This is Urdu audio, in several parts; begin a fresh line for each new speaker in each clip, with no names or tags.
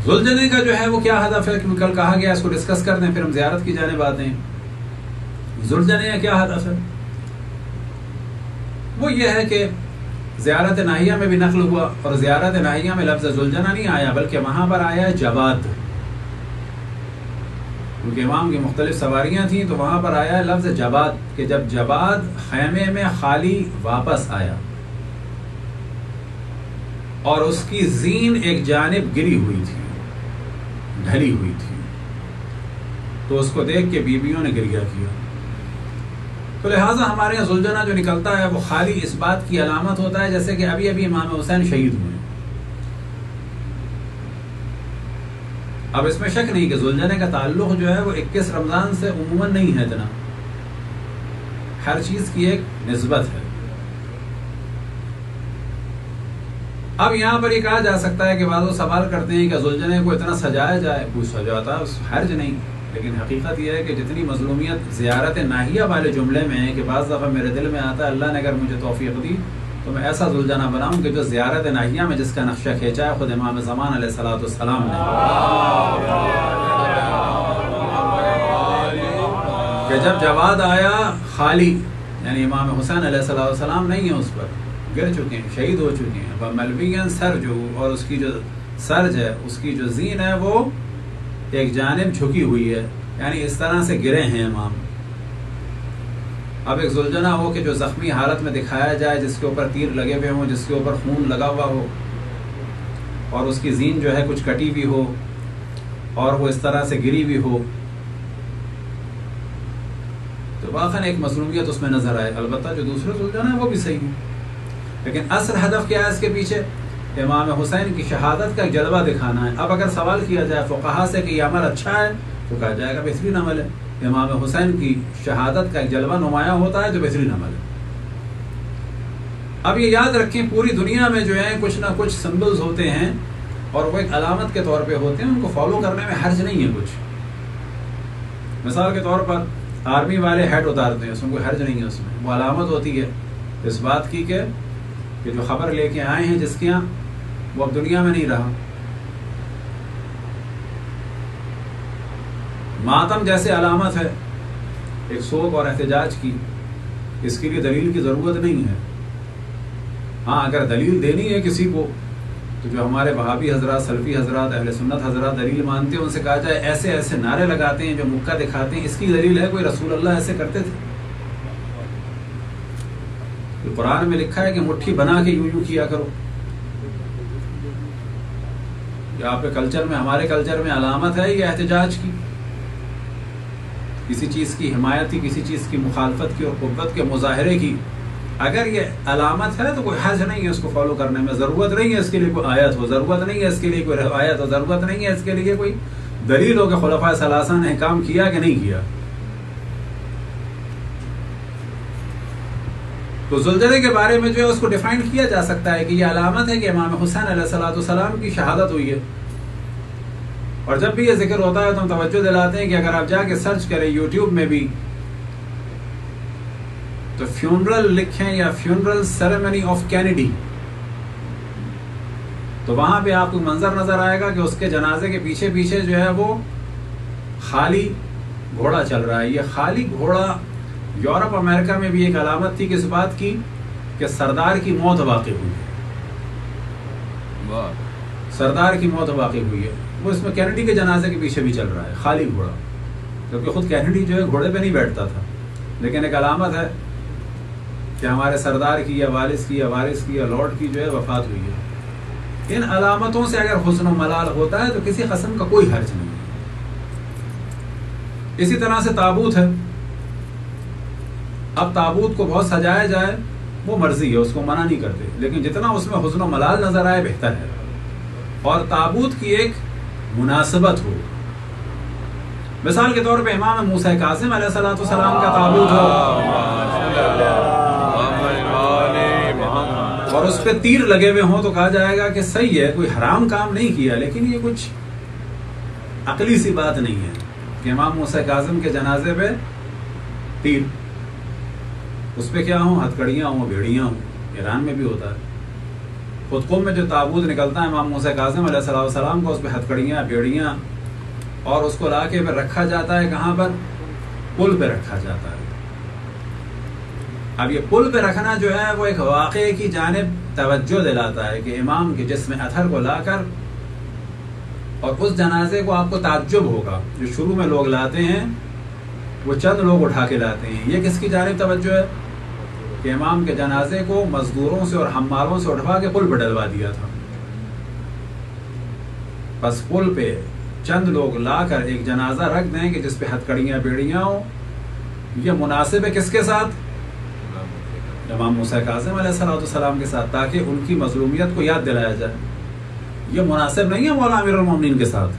ذوالجنہ کا جو ہے وہ کیا ہدف ہے، کیونکہ کل کہا گیا اس کو ڈسکس کر دیں پھر ہم زیارت کی جانب آتے ہیں. ذوالجنہ کیا ہدف ہے؟ وہ یہ ہے کہ زیارت ناہیہ میں بھی نقل ہوا، اور زیارت ناہیہ میں لفظ ذوالجنہ نہیں آیا بلکہ وہاں پر آیا ہے جواد، کیونکہ امام کی مختلف سواریاں تھیں تو وہاں پر آیا ہے لفظ جواد، کہ جب جواد خیمے میں خالی واپس آیا اور اس کی زین ایک جانب گری ہوئی تھی، ڈھلی ہوئی تھی، تو اس کو دیکھ کے بیویوں نے گریہ کیا. تو لہٰذا ہمارے یہاں ذوالجنہ جو نکلتا ہے وہ خالی اس بات کی علامت ہوتا ہے جیسے کہ ابھی ابھی امام حسین شہید ہوئے. اب اس میں شک نہیں کہ ذوالجنہ کا تعلق جو ہے وہ 21 رمضان سے عموماً نہیں ہے اتنا، ہر چیز کی ایک نسبت ہے. اب یہاں پر یہ کہا جا سکتا ہے کہ بعض سوال کرتے ہیں کہ ذوالجنہ کو اتنا سجایا جائے، کوئی سجاتا حرج نہیں، لیکن حقیقت یہ ہے کہ جتنی مظلومیت زیارت ناہیہ والے جملے میں ہے کہ بعض دفعہ میرے دل میں آتا ہے اللہ نے اگر مجھے توفیق دی تو میں ایسا ذوالجنہ بناؤں کہ جو زیارت ناہیہ میں جس کا نقشہ کھینچا ہے خود امام زمان علیہ الصلوۃ والسلام نے، کہ جب جواد آیا خالی، یعنی امام حسین علیہ الصلوۃ والسلام نہیں ہے، اس پر گر چکے ہیں، شہید ہو چکے ہیں، ملوین سر جو، اور اس کی جو سرج ہے، اس کی جو زین ہے وہ ایک جانب جھکی ہوئی ہے، یعنی اس طرح سے گرے ہیں امام. اب ایک ذوالجنہ ہو کہ جو زخمی حالت میں دکھایا جائے، جس کے اوپر تیر لگے ہوئے ہوں، جس کے اوپر خون لگا ہوا ہو، اور اس کی زین جو ہے کچھ کٹی ہوئی ہو اور وہ اس طرح سے گری ہوئی ہو، تو واقعاً ایک مظلومیت اس میں نظر آئے. البتہ جو دوسرے ذوالجنہ ہے وہ بھی صحیح ہے، لیکن اصل ہدف کیا ہے اس کے پیچھے؟ امام حسین کی شہادت کا ایک جلوہ دکھانا ہے. اب اگر سوال کیا جائے فقہا سے کہ یہ عمل اچھا ہے تو کہا جائے گا بہترین عمل ہے. امام حسین کی شہادت کا ایک جلوہ نمایاں ہوتا ہے جو بہترین عمل ہے. اب یہ یاد رکھیں پوری دنیا میں جو ہے کچھ نہ کچھ سمبلز ہوتے ہیں اور وہ ایک علامت کے طور پہ ہوتے ہیں، ان کو فالو کرنے میں حرج نہیں ہے کچھ. مثال کے طور پر آرمی والے ہیڈ اتارتے ہیں، اس میں کوئی حرج نہیں ہے، اس میں وہ علامت ہوتی ہے اس بات کی کہ جو خبر لے کے آئے ہیں جس کے یہاں وہ اب دنیا میں نہیں رہا. ماتم جیسے علامت ہے ایک سوگ اور احتجاج کی، اس کے لیے دلیل کی ضرورت نہیں ہے. ہاں اگر دلیل دینی ہے کسی کو تو جو ہمارے وہابی حضرات، سلفی حضرات، اہل سنت حضرات دلیل مانتے ہیں ان سے کہا جائے ایسے ایسے نعرے لگاتے ہیں جو مکہ دکھاتے ہیں، اس کی دلیل ہے کوئی رسول اللہ ایسے کرتے تھے؟ قرآن میں لکھا ہے کہ مٹھی بنا کے یوں یوں کیا کرو. آپ کے کلچر میں، ہمارے کلچر میں علامت ہے یہ احتجاج کی، کسی چیز کی حمایت کی، کسی چیز کی مخالفت کی اور قوت کے مظاہرے کی. اگر یہ علامت ہے تو کوئی حرج نہیں ہے اس کو فالو کرنے میں، ضرورت نہیں ہے اس کے لیے کوئی آیت ہو، ضرورت نہیں ہے اس کے لیے کوئی روایت ہو، ضرورت نہیں ہے اس کے لیے کوئی دلیل ہو کہ خلفائے ثلاثہ نے کام کیا کہ نہیں کیا. تو ذوالجنہ کے بارے میں جو ہے اس کو ڈیفائن کیا جا سکتا ہے کہ یہ علامت ہے کہ امام حسین علیہ الصلوۃ والسلام کی شہادت ہوئی ہے. اور جب بھی یہ ذکر ہوتا ہے تو ہم توجہ دلاتے ہیں کہ اگر آپ جا کے سرچ کریں یوٹیوب میں بھی تو فیونرل لکھیں یا فیونرل سیریمنی آف کینیڈی، تو وہاں پہ آپ کو منظر نظر آئے گا کہ اس کے جنازے کے پیچھے پیچھے جو ہے وہ خالی گھوڑا چل رہا ہے. یہ خالی گھوڑا یورپ امریکہ میں بھی ایک علامت تھی کس بات کی کہ سردار کی موت واقع ہوئی ہے. سردار کی موت واقع ہوئی ہے. وہ اس میں کینیڈی کے جنازے کے پیچھے بھی چل رہا ہے خالی گھوڑا، کیونکہ خود کینیڈی جو ہے گھوڑے پہ نہیں بیٹھتا تھا، لیکن ایک علامت ہے کہ ہمارے سردار کی یا والد کی یا وارث کی یا لارڈ کی جو ہے وفات ہوئی ہے. ان علامتوں سے اگر حسن و ملال ہوتا ہے تو کسی قسم کا کوئی حرج نہیں ہے. اسی طرح سے تابوت ہے. اب تابوت کو بہت سجایا جائے وہ مرضی ہے، اس کو منع نہیں کرتے، لیکن جتنا اس میں حسن و ملال نظر آئے بہتر ہے. اور تابوت کی ایک مناسبت ہو. مثال کے طور پہ امام موسیٰ کاظم علیہ السلام کا تابوت ہو اور اس پہ تیر لگے ہوئے ہوں تو کہا جائے گا کہ صحیح ہے، کوئی حرام کام نہیں کیا، لیکن یہ کچھ عقلی سی بات نہیں ہے کہ امام موسیٰ کاظم کے جنازے پہ تیر، اس پہ کیا ہوں، ہتھ کڑیاں ہوں، بھیڑیاں ہوں. ایران میں بھی ہوتا ہے. خودکم میں جو تابوت نکلتا ہے امام موسیٰ کاظم علیہ السلام کو، اس پہ ہتھکڑیاں بیڑیاں اور اس کو لا کے پھر رکھا جاتا ہے کہاں پر؟ پل پہ رکھا جاتا ہے۔ اب یہ پل پہ رکھنا جو ہے وہ ایک واقعے کی جانب توجہ دلاتا ہے کہ امام کے جسم اطہر کو لا کر، اور اس جنازے کو آپ کو تعجب ہوگا جو شروع میں لوگ لاتے ہیں وہ چند لوگ اٹھا کے لاتے ہیں، یہ کس کی جانب توجہ ہے؟ کہ امام کے جنازے کو مزدوروں سے اور حمالوں سے اٹھوا کے پل پہ ڈلوا دیا تھا۔ بس پل پہ چند لوگ لا کر ایک جنازہ رکھ دیں کہ جس پہ ہتھکڑیاں بیڑیاں ہوں، یہ مناسب ہے کس کے ساتھ؟ امام موسیٰ کاظم علیہ السلام کے ساتھ، تاکہ ان کی مظلومیت کو یاد دلایا جائے۔ یہ مناسب نہیں ہے مولا امیر المومنین کے ساتھ،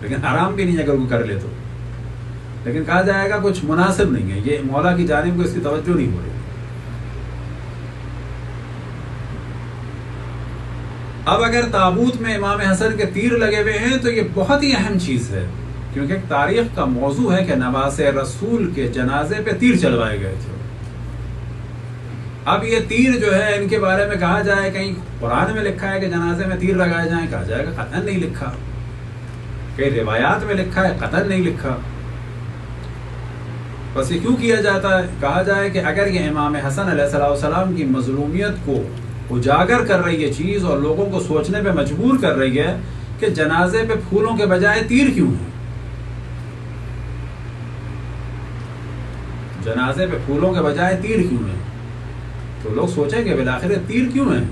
لیکن حرام بھی نہیں اگر وہ کر لے تو، لیکن کہا جائے گا کچھ مناسب نہیں ہے، یہ مولا کی جانب کو اس کی توجہ نہیں ہو رہی۔ اب اگر تابوت میں امام حسن کے تیر لگے ہوئے ہیں تو یہ بہت ہی اہم چیز ہے، کیونکہ تاریخ کا موضوع ہے کہ نواز رسول کے جنازے پہ تیر چلوائے گئے تھے۔ اب یہ تیر جو ہے ان کے بارے میں کہا جائے، کہیں قرآن میں لکھا ہے کہ جنازے میں تیر لگائے جائیں، کہا جائے گا قطعاً نہیں لکھا، کئی روایات میں لکھا ہے، قطعاً نہیں لکھا۔ بس یہ کیوں کیا جاتا ہے؟ کہا جائے کہ اگر یہ امام حسن علیہ السلام کی مظلومیت کو اجاگر کر رہی ہے چیز اور لوگوں کو سوچنے پہ مجبور کر رہی ہے کہ جنازے پہ پھولوں کے بجائے تیر کیوں ہیں، جنازے پہ پھولوں کے بجائے تیر کیوں ہیں، تو لوگ سوچیں گے بالآخر تیر کیوں ہیں۔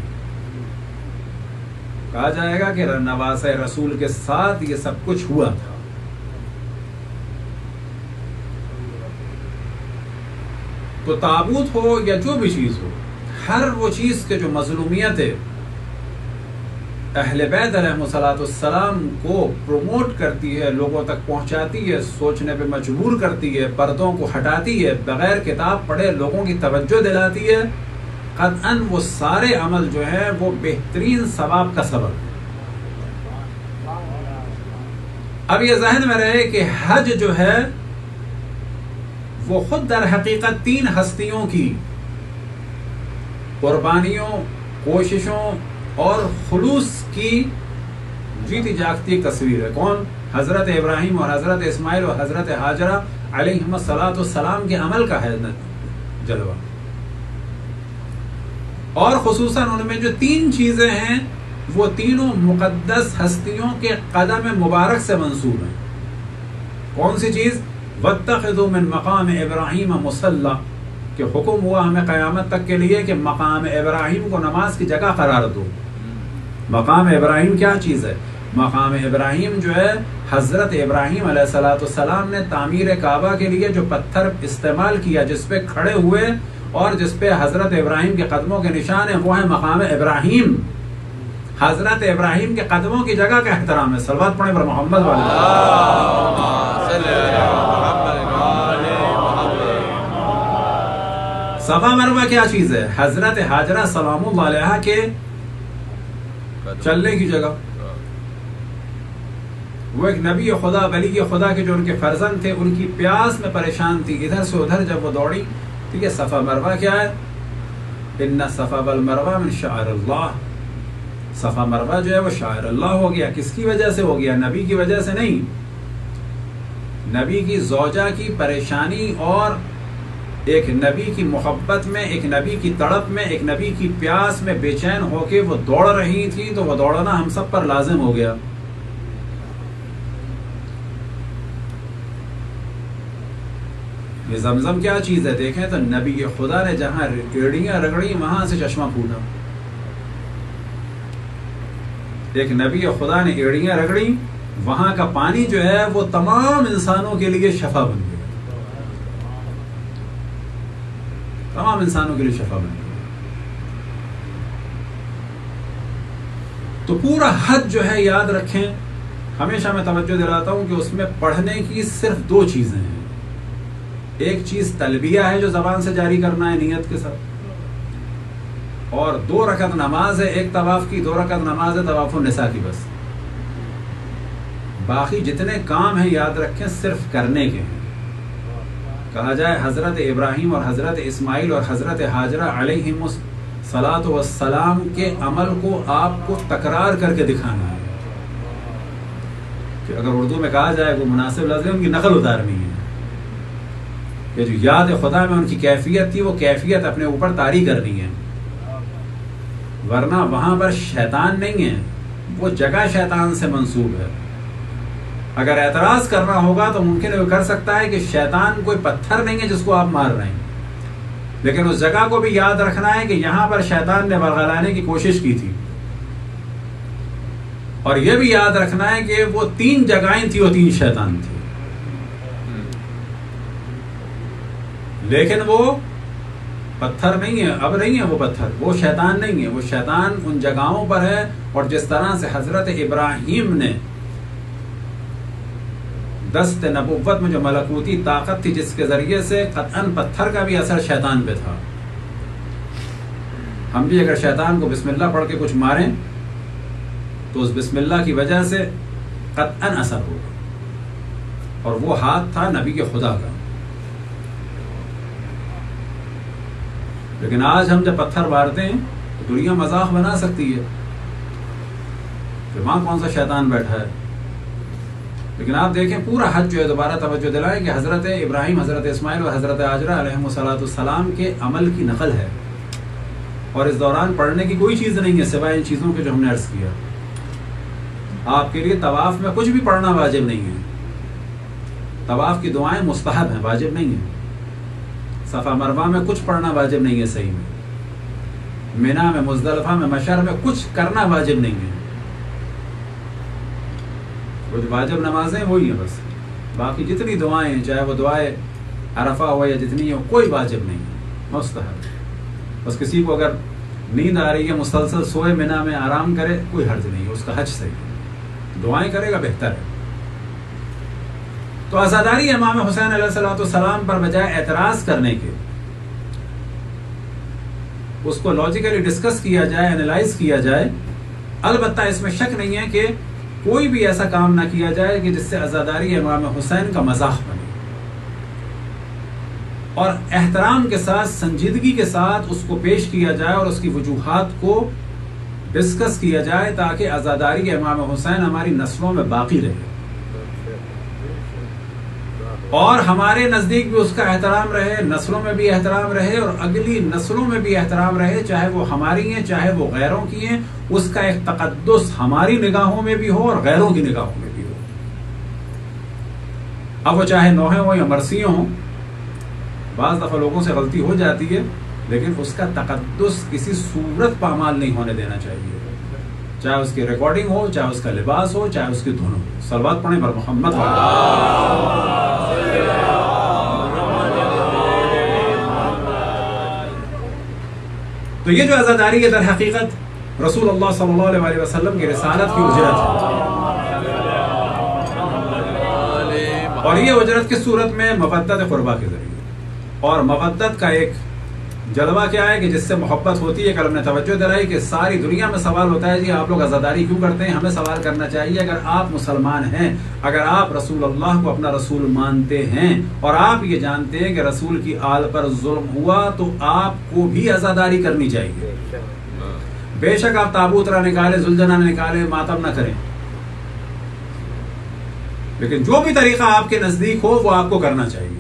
کہا جائے گا کہ نواز رسول کے ساتھ یہ سب کچھ ہوا تھا۔ تو تابوت ہو یا جو بھی چیز ہو، ہر وہ چیز کے جو مظلومیت ہے اہل بیت علیہ السلام کو پروموٹ کرتی ہے، لوگوں تک پہنچاتی ہے، سوچنے پہ مجبور کرتی ہے، پردوں کو ہٹاتی ہے، بغیر کتاب پڑھے لوگوں کی توجہ دلاتی ہے، قطعاً وہ سارے عمل جو ہیں وہ بہترین ثواب کا سبب ہے۔ اب یہ ذہن میں رہے کہ حج جو ہے وہ خود در حقیقت تین ہستیوں کی قربانیوں، کوششوں اور خلوص کی جیتی جاگتی ایک تصویر ہے۔ کون؟ حضرت ابراہیم اور حضرت اسماعیل اور حضرت ہاجرہ علیہم السلام کے عمل کا ہے جلوہ، اور خصوصاً ان میں جو تین چیزیں ہیں وہ تینوں مقدس ہستیوں کے قدم مبارک سے منسوب ہیں۔ کون سی چیز؟ وَاتَّخِذُوا مِن مَقَامِ إِبْرَاهِيمَ مُصَلًّى، کہ حکم ہوا ہمیں قیامت تک کے لیے کہ مقام ابراہیم کو نماز کی جگہ قرار دو۔ مقام ابراہیم کیا چیز ہے؟ مقام ابراہیم جو ہے حضرت ابراہیم علیہ السلام نے تعمیر کعبہ کے لیے جو پتھر استعمال کیا، جس پہ کھڑے ہوئے اور جس پہ حضرت ابراہیم کے قدموں کے نشان ہیں، وہ ہے مقام ابراہیم۔ حضرت ابراہیم کے قدموں کی جگہ کا احترام ہے۔ صلوات پڑھیں پر محمد صفا مروہ کیا چیز ہے؟ حضرت ہاجرہ سلام اللہ علیہا کے چلنے کی جگہ۔ وہ ایک نبی خدا، ولی خدا کے جو ان کے فرزند تھے، ان کی پیاس میں پریشان تھی، ادھر سے ادھر جب وہ دوڑی، ٹھیک ہے، صفا مروہ کیا ہے؟ ان الصفا والمروہ من شعائر اللہ۔ صفا مروہ جو ہے وہ شاعر اللہ ہو گیا۔ کس کی وجہ سے ہو گیا؟ نبی کی وجہ سے نہیں، نبی کی زوجہ کی پریشانی اور ایک نبی کی محبت میں، ایک نبی کی تڑپ میں، ایک نبی کی پیاس میں بے چین ہو کے وہ دوڑ رہی تھی، تو وہ دوڑنا ہم سب پر لازم ہو گیا۔ یہ زمزم کیا چیز ہے؟ دیکھیں تو نبی خدا نے جہاں ایڑیاں رگڑی وہاں سے چشمہ پھوٹا۔ ایک نبی خدا نے ایڑیاں رگڑی، وہاں کا پانی جو ہے وہ تمام انسانوں کے لیے شفا بن گیا، تمام انسانوں کے لیے شفا بن گیا۔ تو پورا حج جو ہے یاد رکھیں، ہمیشہ میں توجہ دلاتا ہوں کہ اس میں پڑھنے کی صرف دو چیزیں ہیں۔ ایک چیز تلبیہ ہے جو زبان سے جاری کرنا ہے نیت کے ساتھ، اور 2 رکعت نماز ہے، ایک طواف کی، 2 رکعت نماز ہے طواف النساء کی بس۔ باقی جتنے کام ہیں یاد رکھیں صرف کرنے کے ہیں۔ کہا جائے حضرت ابراہیم اور حضرت اسماعیل اور حضرت ہاجرہ علیہم صلاۃ والسلام کے عمل کو آپ کو تکرار کر کے دکھانا ہے. کہ اگر اردو میں کہا جائے وہ مناسب لفظ ہے، ان کی نقل اتارنی ہے کہ جو یاد خدا میں ان کی کیفیت تھی وہ کیفیت اپنے اوپر طاری کرنی ہے. ورنہ وہاں پر شیطان نہیں ہے، وہ جگہ شیطان سے منسوب ہے. اگر اعتراض کرنا ہوگا تو ممکن ہے کر سکتا ہے کہ شیطان کوئی پتھر نہیں ہے جس کو آپ مار رہے ہیں، لیکن اس جگہ کو بھی یاد رکھنا ہے کہ یہاں پر شیطان نے ورغلانے کی کوشش کی تھی. اور یہ بھی یاد رکھنا ہے کہ وہ 3 جگہیں تھی، وہ 3 شیطان تھی. لیکن وہ پتھر نہیں ہے، اب نہیں ہے وہ پتھر، وہ شیطان نہیں ہے. وہ شیطان ان جگہوں پر ہے. اور جس طرح سے حضرت ابراہیم نے دست نبوت میں جو ملکوتی طاقت تھی جس کے ذریعے سے قطعاً پتھر کا بھی اثر شیطان پہ تھا، ہم بھی اگر شیطان کو بسم اللہ پڑھ کے کچھ ماریں تو اس بسم اللہ کی وجہ سے قطعاً اثر ہوگا. اور وہ ہاتھ تھا نبی کے خدا کا. لیکن آج ہم جب پتھر مارتے ہیں تو دنیا مذاق بنا سکتی ہے کہ وہاں کون سا شیطان بیٹھا ہے. لیکن آپ دیکھیں پورا حج جو ہے، دوبارہ توجہ دلائیں کہ حضرت ابراہیم، حضرت اسماعیل اور حضرت ہاجرہ علیہم السلام کے عمل کی نقل ہے. اور اس دوران پڑھنے کی کوئی چیز نہیں ہے سوائے ان چیزوں کے جو ہم نے عرض کیا. آپ کے لیے طواف میں کچھ بھی پڑھنا واجب نہیں ہے. طواف کی دعائیں مستحب ہیں، واجب نہیں ہیں. صفا مروہ میں کچھ پڑھنا واجب نہیں ہے صحیح میں. مینا میں، مزدلفہ میں، مشعر میں کچھ کرنا واجب نہیں ہے. وہ جو واجب نمازیں وہی ہیں بس. باقی جتنی دعائیں ہیں، چاہے وہ دعائیں عرفہ ہو یا جتنی ہو، کوئی واجب نہیں ہے، مستحب. بس کسی کو اگر نیند آ رہی ہے مسلسل سوئے مینا میں آرام کرے، کوئی حرج نہیں ہے، اس کا حج صحیح ہے. دعائیں کرے گا بہتر ہے. تو عزاداری امام حسین علیہ السلام پر بجائے اعتراض کرنے کے اس کو لاجیکلی ڈسکس کیا جائے، انالائز کیا جائے. البتہ اس میں شک نہیں ہے کہ کوئی بھی ایسا کام نہ کیا جائے کہ جس سے عزاداری امام حسین کا مذاق بنے. اور احترام کے ساتھ، سنجیدگی کے ساتھ اس کو پیش کیا جائے اور اس کی وجوہات کو ڈسکس کیا جائے تاکہ عزاداری امام حسین ہماری نسلوں میں باقی رہے اور ہمارے نزدیک بھی اس کا احترام رہے، نسلوں میں بھی احترام رہے اور اگلی نسلوں میں بھی احترام رہے، چاہے وہ ہماری ہیں چاہے وہ غیروں کی ہیں. اس کا ایک تقدس ہماری نگاہوں میں بھی ہو اور غیروں کی نگاہوں میں بھی ہو. اب وہ چاہے نوحے ہوں یا مرثیے ہوں، بعض دفعہ لوگوں سے غلطی ہو جاتی ہے، لیکن اس کا تقدس کسی صورت پامال نہیں ہونے دینا چاہیے. چاہے اس کی ریکارڈنگ ہو، چاہے اس کا لباس ہو، چاہے اس کی دھن ہو. صلوات پڑھیں بر محمد. تو یہ جو عزاداری ہے در حقیقت رسول اللہ صلی اللہ علیہ وسلم کی رسالت کی اجرت ہے. اور یہ اجرت کی صورت میں مودت قربا کے ذریعے. اور مودت کا ایک جلوہ کیا ہے کہ جس سے محبت ہوتی ہے. کل ہم نے توجہ دلائی کہ ساری دنیا میں سوال ہوتا ہے جی آپ لوگ عزاداری کیوں کرتے ہیں. ہمیں سوال کرنا چاہیے اگر آپ مسلمان ہیں، اگر آپ رسول اللہ کو اپنا رسول مانتے ہیں اور آپ یہ جانتے ہیں کہ رسول کی آل پر ظلم ہوا تو آپ کو بھی عزاداری کرنی چاہیے. بے شک آپ تابوت نہ نکالے، زلجنا نہ نکالے، ماتم نہ کریں، لیکن جو بھی طریقہ آپ کے نزدیک ہو وہ آپ کو کرنا چاہیے.